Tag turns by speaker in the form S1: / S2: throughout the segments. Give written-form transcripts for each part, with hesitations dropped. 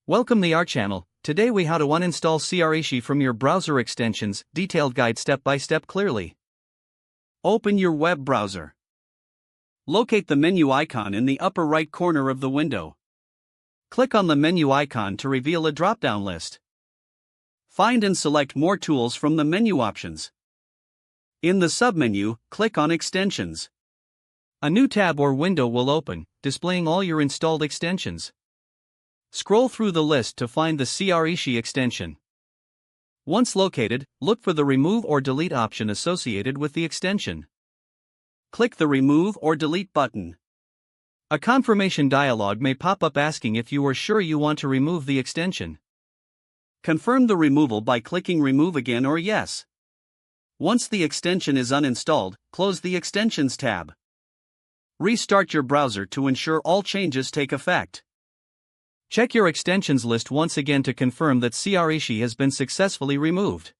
S1: Welcome to our channel. Today we how to uninstall CREXi from your browser extensions, detailed guide step by step clearly. Open your web browser. Locate the menu icon in the upper right corner of the window. Click on the menu icon to reveal a drop-down list. Find and select more tools from the menu options. In the submenu, click on Extensions. A new tab or window will open, displaying all your installed extensions. Scroll through the list to find the CREXi extension. Once located, look for the Remove or Delete option associated with the extension. Click the Remove or Delete button. A confirmation dialog may pop up asking if you are sure you want to remove the extension. Confirm the removal by clicking Remove Again or Yes. Once the extension is uninstalled, close the Extensions tab. Restart your browser to ensure all changes take effect. Check your extensions list once again to confirm that CREXi has been successfully removed.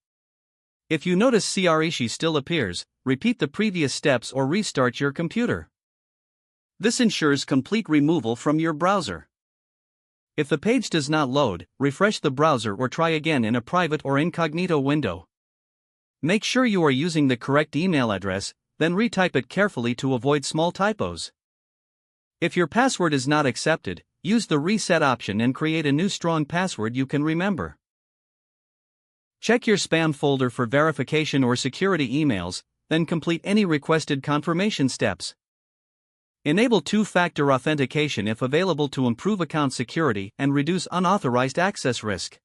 S1: If you notice CREXi still appears, repeat the previous steps or restart your computer. This ensures complete removal from your browser. If the page does not load, refresh the browser or try again in a private or incognito window. Make sure you are using the correct email address, then retype it carefully to avoid small typos. If your password is not accepted, use the reset option and create a new strong password you can remember. Check your spam folder for verification or security emails, then complete any requested confirmation steps. Enable two-factor authentication if available to improve account security and reduce unauthorized access risk.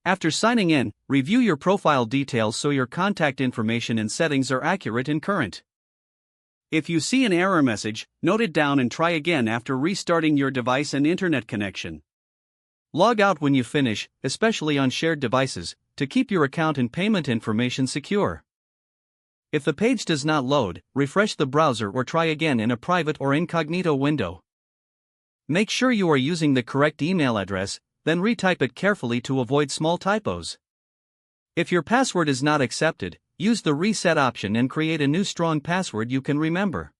S1: After signing in, review your profile details so your contact information and settings are accurate and current. If you see an error message, note it down and try again after restarting your device and internet connection. Log out when you finish, especially on shared devices, to keep your account and payment information secure. If the page does not load, refresh the browser or try again in a private or incognito window. Make sure you are using the correct email address, then retype it carefully to avoid small typos. If your password is not accepted, use the reset option and create a new strong password you can remember.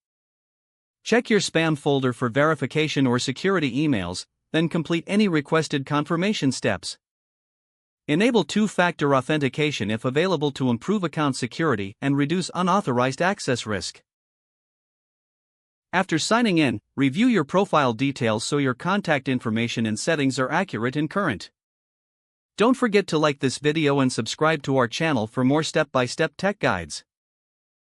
S1: Check your spam folder for verification or security emails, then complete any requested confirmation steps. Enable two-factor authentication if available to improve account security and reduce unauthorized access risk. After signing in, review your profile details so your contact information and settings are accurate and current. Don't forget to like this video and subscribe to our channel for more step-by-step tech guides.